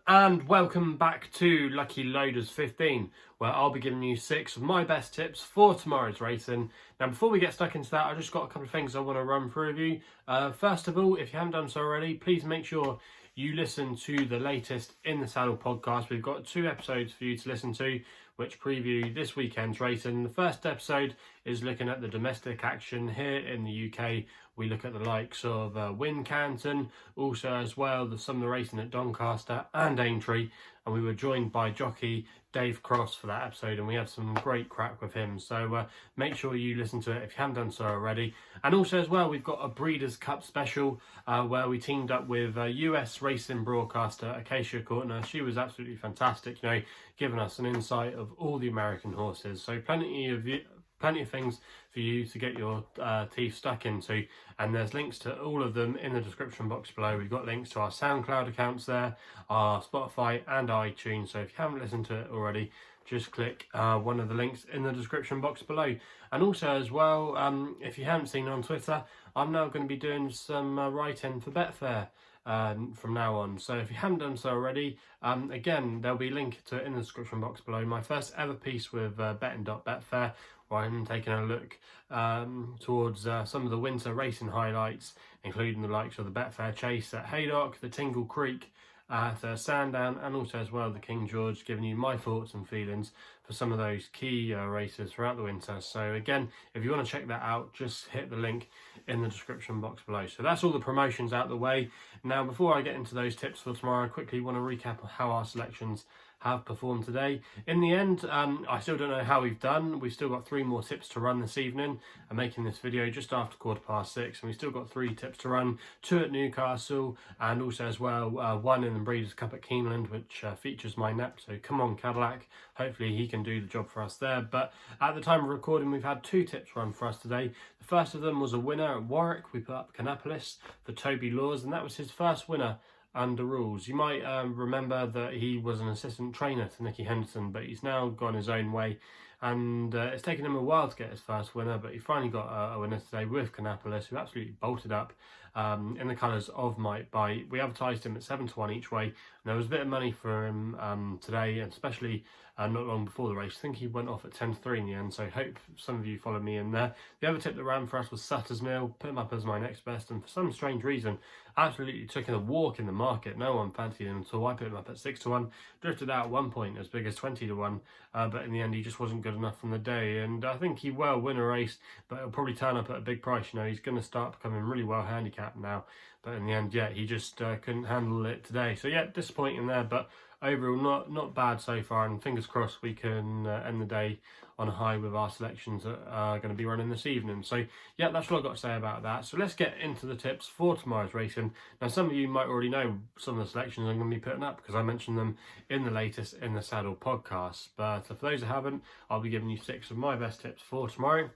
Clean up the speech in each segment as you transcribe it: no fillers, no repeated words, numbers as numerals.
And welcome back to Lucky Loaders 15, where I'll be giving you 6 of my best tips for tomorrow's racing. Now, before we get stuck into that, I've just got a couple of things I want to run through with you. First of all, if you haven't done so already, please make sure you listen to the latest In the Saddle podcast. We've got 2 episodes for you to listen to, which preview this weekend's racing. The first episode is looking at the domestic action here in the UK. We look at the likes of Wincanton, also as well some of the racing at Doncaster and Aintree, and we were joined by jockey Dave Crosse for that episode, and we had some great crack with him. So make sure you listen to it if you haven't done so already. And also as well, we've got a Breeders' Cup special where we teamed up with US racing broadcaster Acacia Courtney. She was absolutely fantastic, giving us an insight of all the American horses. So plenty of things for you to get your teeth stuck into, and there's links to all of them in the description box below. We've got links to our Soundcloud accounts there, our Spotify and iTunes, so if you haven't listened to it already, just click one of the links in the description box below. And also as well, if you haven't seen on Twitter, I'm now going to be doing some writing for Betfair from now on. So if you haven't done so already, again, there'll be a link to it in the description box below. My first ever piece with betting.betfair, where I'm taking a look towards some of the winter racing highlights, including the likes of the Betfair Chase at Haydock, the Tingle Creek at Sandown, and also as well the King George, giving you my thoughts and feelings for some of those key races throughout the winter. So again, if you want to check that out, just hit the link in the description box below. So that's all the promotions out the way. Now, before I get into those tips for tomorrow, I quickly want to recap how our selections have performed today. In the end, I still don't know how we've done. We've still got 3 more tips to run this evening. I'm making this video just after 6:15, and we've still got 3 tips to run, 2 at Newcastle, and also as well 1 in the Breeders' Cup at Keeneland, which features my nap. So come on, Cadillac. Hopefully he can do the job for us there. But at the time of recording, we've had 2 tips run for us today. The first of them was a winner at Warwick. We put up Canopolis for Toby Laws, and that was his first winner under rules. You might remember that he was an assistant trainer to Nicky Henderson, but he's now gone his own way, and it's taken him a while to get his first winner, but he finally got a winner today with Canopolis, who absolutely bolted up in the colours of Might Bite. We advertised him at 7-1 each way, and there was a bit of money for him today, and especially not long before the race. I think he went off at 10-3 in the end, so hope some of you followed me in there. The other tip that ran for us was Sutter's Mill. Put him up as my next best, and for some strange reason, absolutely took a walk in the market. No one fancied him, so I put him up at 6-1. Drifted out at one point as big as 20-1, but in the end he just wasn't good enough from the day, and I think he will win a race, but he'll probably turn up at a big price. He's going to start becoming really well handicapped now, but in the end, he just couldn't handle it today. So disappointing there, but overall not bad so far, and fingers crossed we can end the day on a high with our selections that are going to be running this evening. So that's what I've got to say about that. So let's get into the tips for tomorrow's racing. Now, some of you might already know some of the selections I'm going to be putting up because I mentioned them in the latest In the Saddle podcast, but for those who haven't, I'll be giving you 6 of my best tips for tomorrow.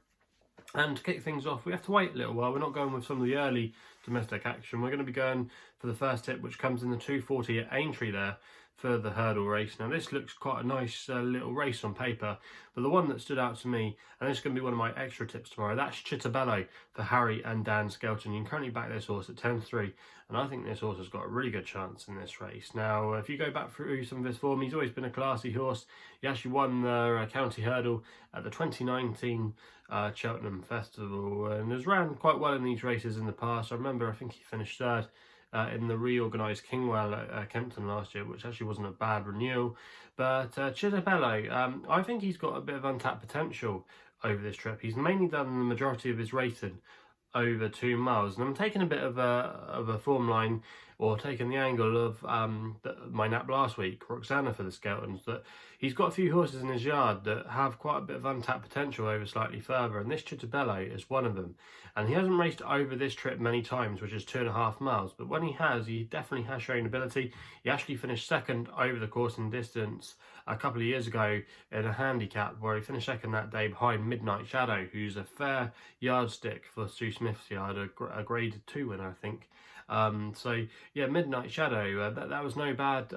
And to kick things off, we have to wait a little while. We're not going with some of the early domestic action. We're going to be going for the first tip, which comes in the 240 at Aintree there for the hurdle race. Now, this looks quite a nice little race on paper, but the one that stood out to me, and this is going to be one of my extra tips tomorrow, that's Chittabello for Harry and Dan Skelton. You can currently back this horse at 10-3, and I think this horse has got a really good chance in this race. Now, if you go back through some of his form, he's always been a classy horse. He actually won the county hurdle at the 2019 Cheltenham Festival, and has ran quite well in these races in the past. I think he finished 3rd in the reorganised Kingwell at Kempton last year, which actually wasn't a bad renewal. But Chittabello, I think he's got a bit of untapped potential over this trip. He's mainly done the majority of his racing over 2 miles, and I'm taking a bit of a form line, or taking the angle of my nap last week, Roxana for the Skeltons, that he's got a few horses in his yard that have quite a bit of untapped potential over slightly further, and this Chittabello is one of them. And he hasn't raced over this trip many times, which is 2.5 miles, but when he has, he definitely has shown ability. He actually finished 2nd over the course and distance a couple of years ago in a handicap, where he finished 2nd that day behind Midnight Shadow, who's a fair yardstick for Sue Smith's yard, a grade 2 winner, I think. So yeah, Midnight Shadow, that was no bad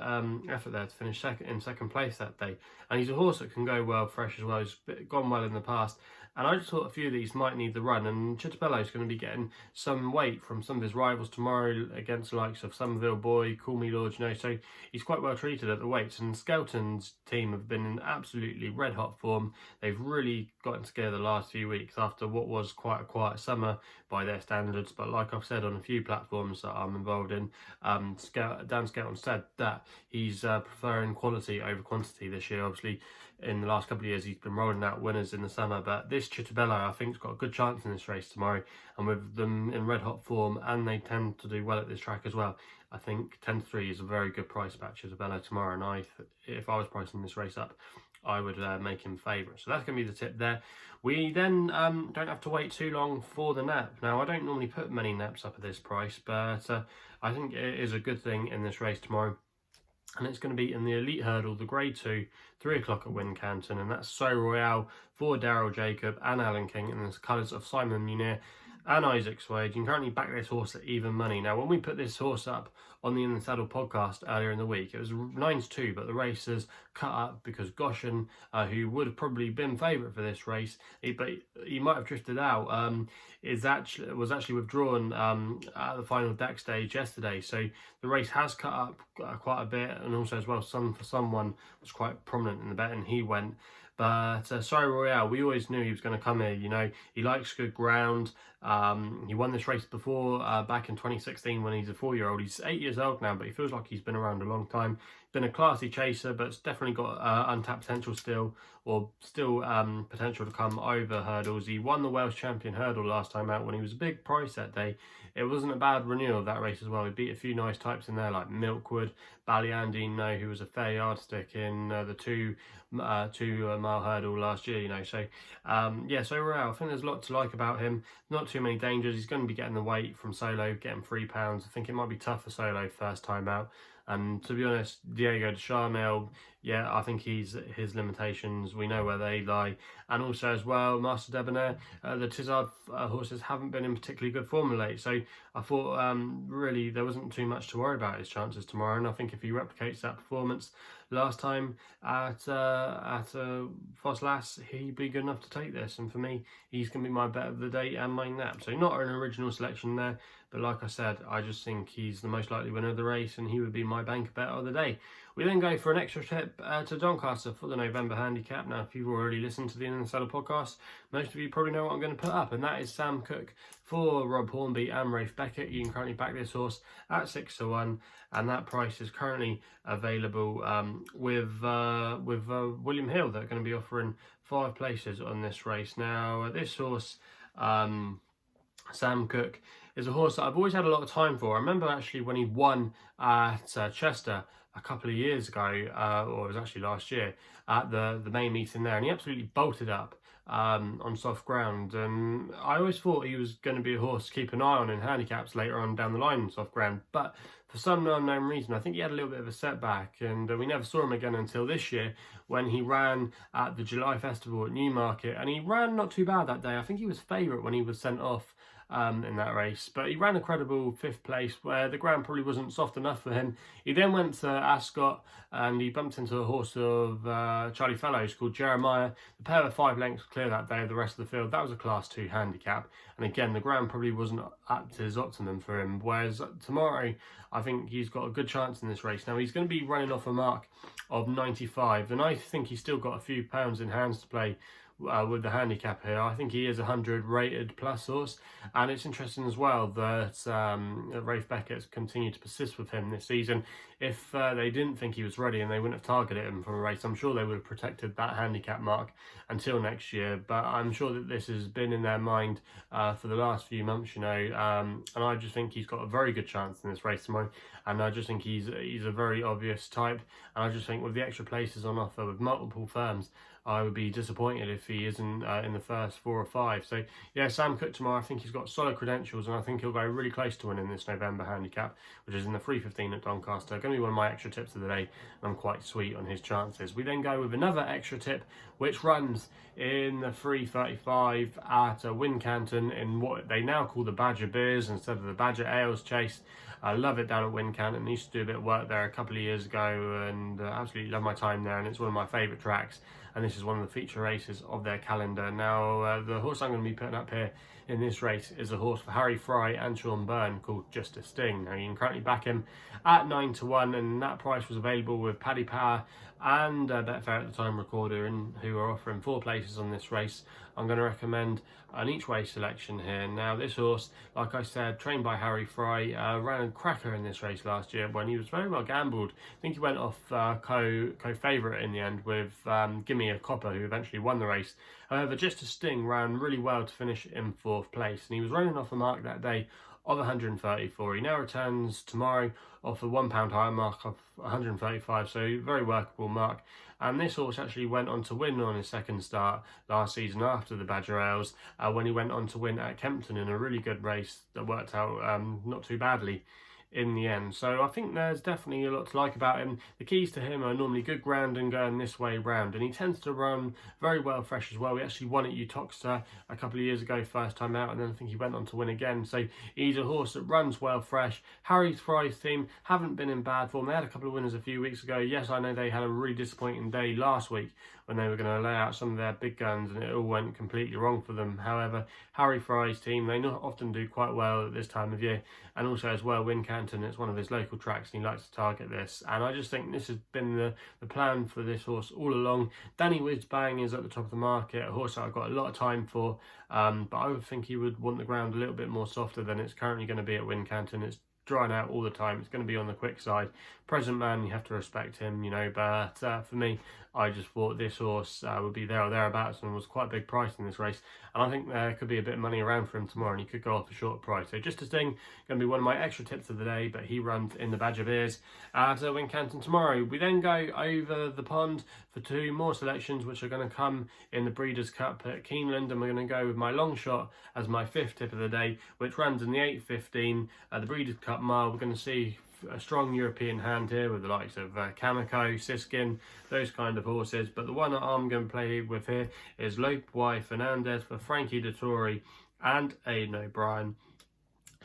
effort there to finish in second place that day. And he's a horse that can go well fresh as well. He's gone well in the past. And I just thought a few of these might need the run, and Chittobello's going to be getting some weight from some of his rivals tomorrow against the likes of Somerville Boy, Call Me Lord, so he's quite well treated at the weights. And Skelton's team have been in absolutely red hot form. They've really gotten together the last few weeks after what was quite a quiet summer by their standards. But like I've said on a few platforms that I'm involved in, Dan Skelton said that he's preferring quality over quantity this year. Obviously, in the last couple of years, he's been rolling out winners in the summer, but this Chittobello, I think, has got a good chance in this race tomorrow. And with them in red hot form, and they tend to do well at this track as well, I think 10-3 is a very good price back Chittobello tomorrow. And if I was pricing this race up, I would make him favourite. So that's going to be the tip there. We then don't have to wait too long for the nap. Now, I don't normally put many naps up at this price, but I think it is a good thing in this race tomorrow. And it's going to be in the Elite Hurdle, the Grade 2, 3 o'clock at Wincanton. And that's Sceau Royale for Daryl Jacob and Alan King in the colours of Simon Munir and Isaac Swade. You can currently back this horse at even money. Now, when we put this horse up on the In the Saddle podcast earlier in the week, it was 9-2, but the race has cut up because Goshen, who would have probably been favourite for this race, but he might have drifted out, was actually withdrawn at the final deck stage yesterday. So the race has cut up quite a bit, and also as well, Someone was quite prominent in the bet, and he went. But Sceau Royale, we always knew he was going to come here. He likes good ground. He won this race before back in 2016 when he's a 4-year-old. He's 8 years old now, but he feels like he's been around a long time. Been a classy chaser, but it's definitely got untapped potential still potential to come over hurdles. He won the Welsh Champion hurdle last time out when he was a big price that day. It wasn't a bad renewal of that race as well. He beat a few nice types in there like Milkwood, Ballyandine, who was a fair yardstick in the 2 mile hurdle last year. So Sceau Royale, I think there's a lot to like about him. Not too many dangers. He's going to be getting the weight from Solo, getting £3. I think it might be tough for Solo first time out. And to be honest, Diego de Charmel, I think his limitations, we know where they lie. And also as well, Master Debonair, the Tizard horses haven't been in particularly good form late. So I thought really there wasn't too much to worry about his chances tomorrow. And I think if he replicates that performance last time at Foss Lass, he'd be good enough to take this. And for me, he's going to be my bet of the day and my nap. So not an original selection there. But like I said, I just think he's the most likely winner of the race, and he would be my bank bet of the day. We then go for an extra trip to Doncaster for the November handicap. Now, if you've already listened to the In the Saddle podcast, most of you probably know what I'm going to put up, and that is Sam Cooke for Rob Hornby and Rafe Beckett. You can currently back this horse at 6-1, and that price is currently available with William Hill. They're going to be offering 5 places on this race. Now, this horse, Sam Cooke, is a horse that I've always had a lot of time for. I remember actually when he won at Chester a couple of years ago, or it was actually last year, at the main meeting there, and he absolutely bolted up on soft ground. And I always thought he was going to be a horse to keep an eye on in handicaps later on down the line in soft ground, but for some unknown reason, I think he had a little bit of a setback, and we never saw him again until this year when he ran at the July Festival at Newmarket, and he ran not too bad that day. I think he was favourite when he was sent off in that race, but he ran a credible 5th place where the ground probably wasn't soft enough for him. He then went to Ascot and he bumped into a horse of Charlie Fellows called Jeremiah. The pair were 5 lengths clear that day of the rest of the field. That was a class 2 handicap, and again the ground probably wasn't up to his optimum for him, whereas tomorrow I think he's got a good chance in this race. Now he's going to be running off a mark of 95, and I think he's still got a few pounds in hands to play with the handicap here. I think he is 100 rated plus horse, and it's interesting as well that Rafe Beckett's continued to persist with him this season. If they didn't think he was ready and they wouldn't have targeted him from a race, I'm sure they would have protected that handicap mark until next year. But I'm sure that this has been in their mind for the last few months, and I just think he's got a very good chance in this race tomorrow. And I just think he's a very obvious type, and I just think with the extra places on offer with multiple firms, I would be disappointed if he isn't in the first 4 or 5. So yeah, Sam Cooke tomorrow, I think he's got solid credentials, and I think he'll go really close to winning this November handicap, which is in the 3:15 at Doncaster. Going to be one of my extra tips of the day, and I'm quite sweet on his chances. We then go with another extra tip, which runs in the 3:35 at Wincanton in what they now call the Badger Beers instead of the Badger Ales Chase. I love it down at Wincanton. I used to do a bit of work there a couple of years ago, and absolutely love my time there, and it's one of my favourite tracks, and this is one of the feature races of their calendar. Now, the horse I'm going to be putting up here in this race is a horse for Harry Fry and Sean Byrne called Just a Sting. Now, you can currently back him at 9-1, and that price was available with Paddy and Betfair at the time recorder, and who are offering 4 places on this race. I'm going to recommend an each way selection here. Now, this horse, like I said, trained by Harry Fry, ran a cracker in this race last year when he was very well gambled. I think he went off co-favourite in the end with Gimme a Copper, who eventually won the race. However, Just a Sting ran really well to finish in 4th place, and he was running off a mark that day of 134. He now returns tomorrow off a £1 higher mark of 135, so very workable mark. And this horse actually went on to win on his second start last season after the Badger Ales, when he went on to win at Kempton in a really good race that worked out not too badly in the end. So I think there's definitely a lot to like about him. The keys to him are normally good ground and going this way round, and he tends to run very well fresh as well. He actually won at Uttoxeter a couple of years ago, first time out, and then I think he went on to win again. So he's a horse that runs well fresh. Harry Fry's team haven't been in bad form. They had a couple of winners a few weeks ago. Yes, I know they had a really disappointing day last week when they were going to lay out some of their big guns, and it all went completely wrong for them. However, Harry Fry's team, they not often do quite well at this time of year, and also as well Wincanton, it's one of his local tracks, and he likes to target this. And I just think this has been the plan for this horse all along. Danny Whizbang is at the top of the market, a horse that I've got a lot of time for, but I would think he would want the ground a little bit more softer than it's currently going to be at Wincanton. It's drying out all the time. It's going to be on the quick side. Present man, you have to respect him, you know, but for me, I just thought this horse would be there or thereabouts, and was quite a big price in this race, and I think there could be a bit of money around for him tomorrow, and he could go off a short price. So Just a Sting, going to be one of my extra tips of the day, but he runs in the Badger Beers at Wincanton tomorrow. We then go over the pond for 2 more selections, which are going to come in the Breeders' Cup at Keeneland, and we're going to go with my Longshot as my 5th tip of the day, which runs in the 8:15 the Breeders' Cup mile. We're going to see a strong European hand here with the likes of Kamiko, Siskin, those kind of horses. But the one that I'm going to play with here is Lope Y Fernandez for Frankie Dettori and Aidan O'Brien.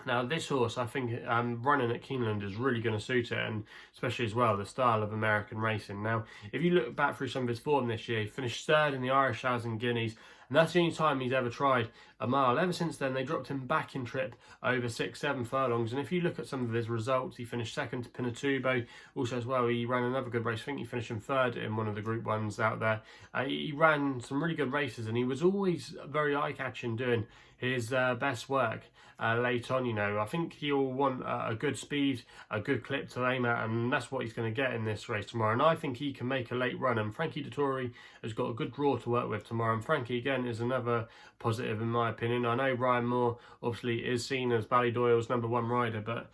Now, this horse, I think running at Keeneland is really going to suit it, and especially as well the style of American racing. Now, if you look back through some of his form this year, he finished 3rd in the Irish Hours and Guineas, and that's the only time he's ever tried a mile. Ever since then, they dropped him back in trip over 6-7 furlongs, and if you look at some of his results, he finished 2nd to Pinatubo. Also as well, he ran another good race. I think he finished in 3rd in one of the Group 1s out there. He ran some really good races, and he was always very eye-catching doing his best work late on. You know, I think he'll want a good speed, a good clip to aim at, and that's what he's going to get in this race tomorrow. And I think he can make a late run, and Frankie Dettori has got a good draw to work with tomorrow, and Frankie again is another positive in my opinion. I know Ryan Moore obviously is seen as Ballydoyle's #1 rider, but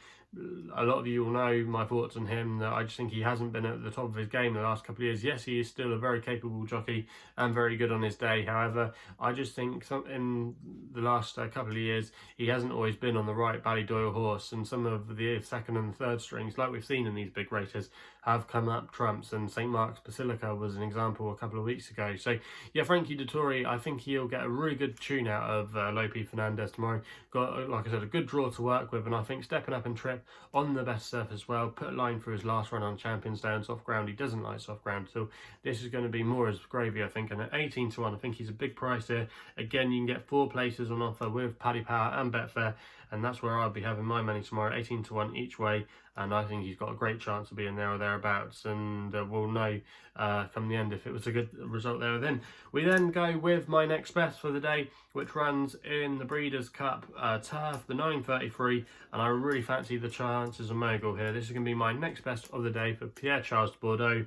a lot of you will know my thoughts on him, that I just think he hasn't been at the top of his game the last couple of years. Yes, he is still a very capable jockey and very good on his day. However, I just think in the last couple of years, he hasn't always been on the right Ballydoyle horse, and some of the 2nd and 3rd strings, like we've seen in these big races, have come up trumps, and St Mark's Basilica was an example a couple of weeks ago. So yeah, Frankie Dettori, I think he'll get a really good tune out of Lope Fernandez tomorrow. Got, like I said, a good draw to work with, and I think stepping up in trip on the best surface as well, put a line through his last run on Champions Day on soft ground. He doesn't like soft ground, so this is going to be more as gravy, I think. And at 18-1, I think he's a big price here. Again, you can get 4 places on offer with Paddy and Betfair, and that's where I'll be having my money tomorrow, 18-1 each way. And I think he's got a great chance of being there or thereabouts, and we'll know come the end if it was a good result there. Then we then go with my next best for the day, which runs in the Breeders' Cup turf, the 9:33, and I really fancy the chances of Mogul here. This is going to be my next best of the day for Pierre Charles Bordeaux.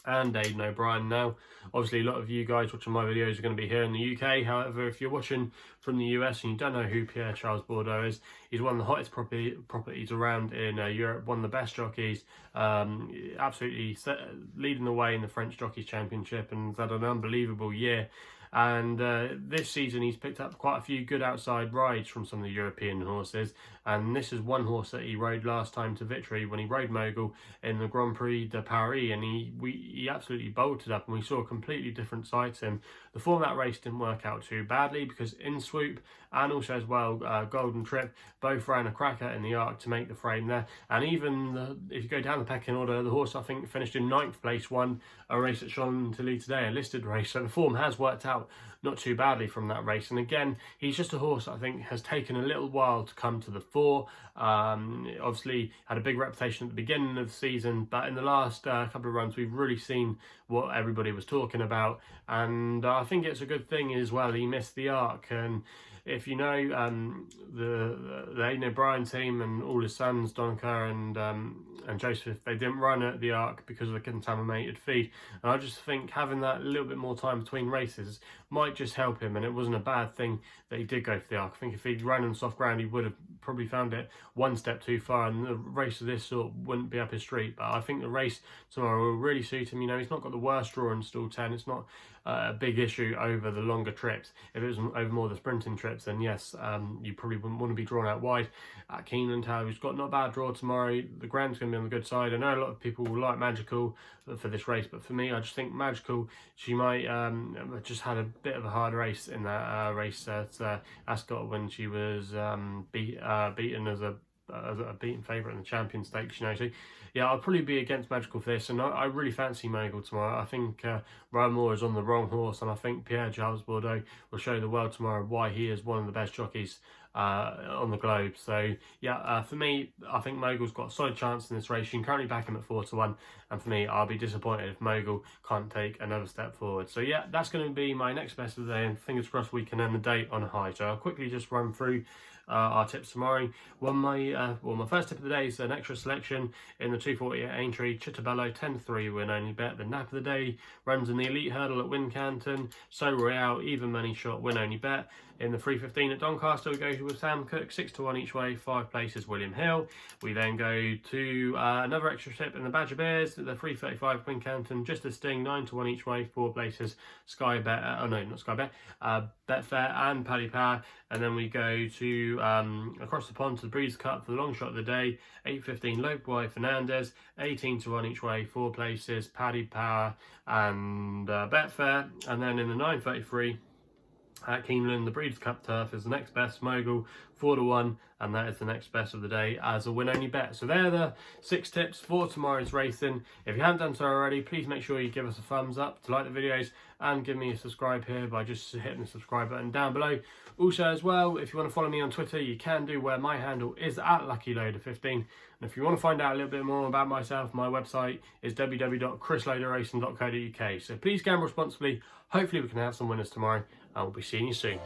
and Aidan O'Brien. Now, obviously, a lot of you guys watching my videos are going to be here in the UK. However, if you're watching from the US and you don't know who Pierre-Charles Bourdeaux is, he's one of the hottest properties around in Europe, one of the best jockeys, absolutely leading the way in the French Jockeys Championship, and has had an unbelievable year. And this season he's picked up quite a few good outside rides from some of the European horses, and this is one horse that he rode last time to victory when he rode Mogul in the Grand Prix de Paris, and he absolutely bolted up, and we saw a completely different side to him. The form of that race didn't work out too badly because In Swoop and also as well Golden Trip both ran a cracker in the arc to make the frame there, and even if you go down the pecking order, the horse I think finished in 9th place, won a race at Chantilly today, a listed race, so the form has worked out not too badly from that race. And again, he's just a horse I think has taken a little while to come to the fore. Obviously had a big reputation at the beginning of the season, but in the last couple of runs we've really seen what everybody was talking about, and I think it's a good thing as well he missed the arc. And if you know the Aidan O'Brien team and all his sons, Doncaster and Joseph, they didn't run at the arc because of the contaminated feed. And I just think having that little bit more time between races might just help him, and it wasn't a bad thing that he did go for the arc. I think if he'd run on soft ground, he would have probably found it one step too far, and a race of this sort wouldn't be up his street. But I think the race tomorrow will really suit him. You know, he's not got the worst draw in stall 10. It's not a big issue over the longer trips. If it was over more the sprinting trips, then yes, you probably wouldn't want to be drawn out wide at Keeneland. However, he's got not a bad draw tomorrow. The ground's going to be on the good side. I know a lot of people will like Magical for this race, but for me, I just think Magical, she might just had a bit of a hard race in that race at Ascot when she was beaten as a beaten favourite in the Champion Stakes, you know. So yeah, I'll probably be against Magical for this, and I really fancy Mogul tomorrow. I think Ryan Moore is on the wrong horse, and I think Pierre-Charles Bourdeaux will show the world tomorrow why he is one of the best jockeys on the globe. So yeah, for me, I think Mogul's got a solid chance in this race. You can currently back him at 4-1, and for me, I'll be disappointed if Mogul can't take another step forward. So yeah, that's going to be my next best of the day, and fingers crossed we can end the day on a high. So I'll quickly just run through our tips tomorrow. Well, my first tip of the day is an extra selection in the 240 at Aintree, Chittabello 10-3 win only bet. The nap of the day runs in the elite hurdle at Wincanton, Sceau Royale even money shot win only bet. In the 315 at Doncaster, we go with Sam Cooke 6-1 each way, 5 places William Hill. We then go to another extra tip in the Badger Bears, the 335 Wincanton, just a sting 9-1 each way, 4 places Sky Bet, oh no, not Sky Bet, Betfair and Paddy Power. And then we go to across the pond to the Breeders' Cup for the long shot of the day, 8.15 Lope by Fernandez, 18-1 each way, 4 places Paddy Power and Betfair. And then in the 9.33 at Keeneland, the Breeders' Cup turf is the next best, Mogul 4-1, and that is the next best of the day as a win-only bet. So they're the 6 tips for tomorrow's racing. If you haven't done so already, please make sure you give us a thumbs up to like the videos, and give me a subscribe here by just hitting the subscribe button down below. Also as well, if you want to follow me on Twitter, you can do, where my handle is at LuckyLoader15. And if you want to find out a little bit more about myself, my website is www.chrisloaderracing.co.uk. So please gamble responsibly. Hopefully we can have some winners tomorrow, and we'll be seeing you soon.